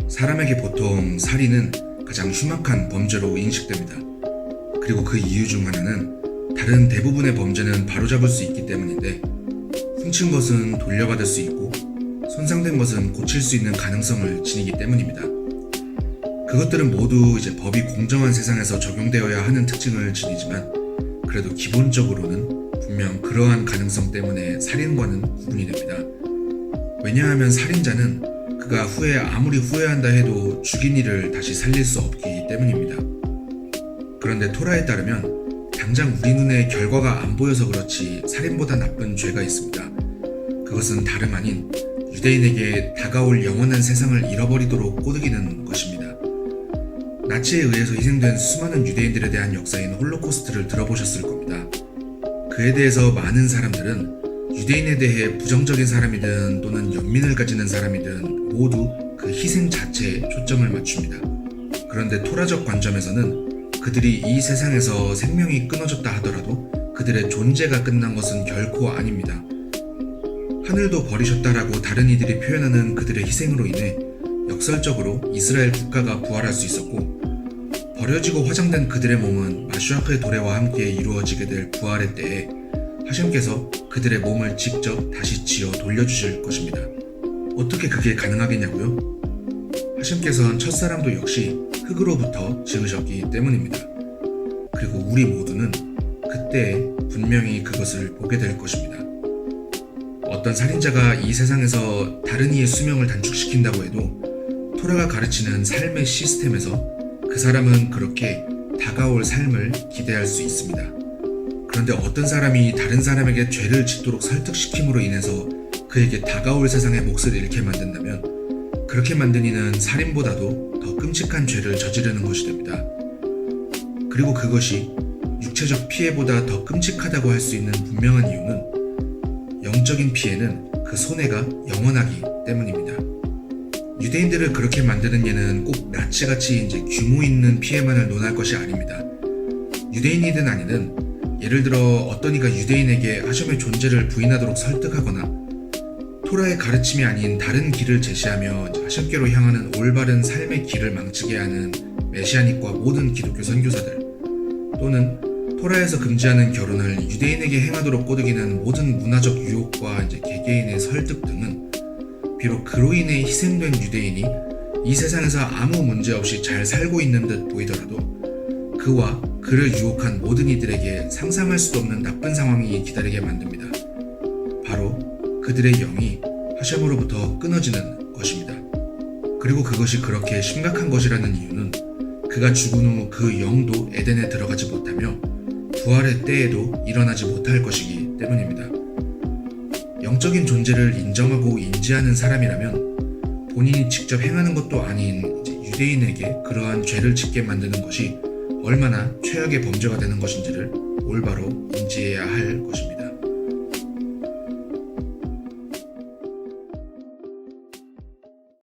사람에게 보통 살인은 가장 흉악한 범죄로 인식됩니다. 그리고 그 이유 중 하나는 다른 대부분의 범죄는 바로잡을 수 있기 때문인데, 훔친 것은 돌려받을 수 있고 손상된 것은 고칠 수 있는 가능성을 지니기 때문입니다. 그것들은 모두 이제 법이 공정한 세상에서 적용되어야 하는 특징을 지니지만, 그래도 기본적으로는 분명 그러한 가능성 때문에 살인과는 구분이 됩니다. 왜냐하면 살인자는 그가 후에 아무리 후회한다 해도 죽인 이를 다시 살릴 수 없기 때문입니다. 그런데 토라에 따르면 당장 우리 눈에 결과가 안 보여서 그렇지 살인보다 나쁜 죄가 있습니다. 그것은 다름 아닌 유대인에게 다가올 영원한 세상을 잃어버리도록 꼬드기는 것입니다. 나치에 의해서 희생된 수많은 유대인들에 대한 역사인 홀로코스트를 들어보셨을 겁니다. 그에 대해서 많은 사람들은 유대인에 대해 부정적인 사람이든 또는 연민을 가지는 사람이든 모두 그 희생 자체에 초점을 맞춥니다. 그런데 토라적 관점에서는 그들이 이 세상에서 생명이 끊어졌다 하더라도 그들의 존재가 끝난 것은 결코 아닙니다. 하늘도 버리셨다라고 다른 이들이 표현하는 그들의 희생으로 인해 역설적으로 이스라엘 국가가 부활할 수 있었고, 버려지고 화장된 그들의 몸은 마슈아크의 도래와 함께 이루어지게 될 부활의 때에 하심께서 그들의 몸을 직접 다시 지어 돌려주실 것입니다. 어떻게 그게 가능하겠냐고요? 하심께서는 첫사람도 역시 흙으로부터 지으셨기 때문입니다. 그리고 우리 모두는 그때 분명히 그것을 보게 될 것입니다. 어떤 살인자가 이 세상에서 다른 이의 수명을 단축시킨다고 해도 토라가 가르치는 삶의 시스템에서 그 사람은 그렇게 다가올 삶을 기대할 수 있습니다. 그런데 어떤 사람이 다른 사람에게 죄를 짓도록 설득시킴으로 인해서 그에게 다가올 세상의 몫을 잃게 만든다면, 그렇게 만든 이는 살인보다도 더 끔찍한 죄를 저지르는 것이 됩니다. 그리고 그것이 육체적 피해보다 더 끔찍하다고 할 수 있는 분명한 이유는 영적인 피해는 그 손해가 영원하기 때문입니다. 유대인들을 그렇게 만드는 예는 꼭 나치같이 이제 규모 있는 피해만을 논할 것이 아닙니다. 유대인이든 아니든 예를 들어 어떤 이가 유대인에게 하셴의 존재를 부인하도록 설득하거나 토라의 가르침이 아닌 다른 길을 제시하며 하셴께로 향하는 올바른 삶의 길을 망치게 하는 메시아닉과 모든 기독교 선교사들, 또는 토라에서 금지하는 결혼을 유대인에게 행하도록 꼬드기는 모든 문화적 유혹과 개개인의 설득 등은 비록 그로 인해 희생된 유대인이 이 세상에서 아무 문제 없이 잘 살고 있는 듯 보이더라도 그와 그를 유혹한 모든 이들에게 상상할 수도 없는 나쁜 상황이 기다리게 만듭니다. 바로 그들의 영이 하셴으로부터 끊어지는 것입니다. 그리고 그것이 그렇게 심각한 것이라는 이유는 그가 죽은 후 그 영도 에덴에 들어가지 못하며 부활의 때에도 일어나지 못할 것이기 때문입니다. 영적인 존재를 인정하고 인지하는 사람이라면 본인이 직접 행하는 것도 아닌 유대인에게 그러한 죄를 짓게 만드는 것이 얼마나 최악의 범죄가 되는 것인지를 올바로 인지해야 할 것입니다.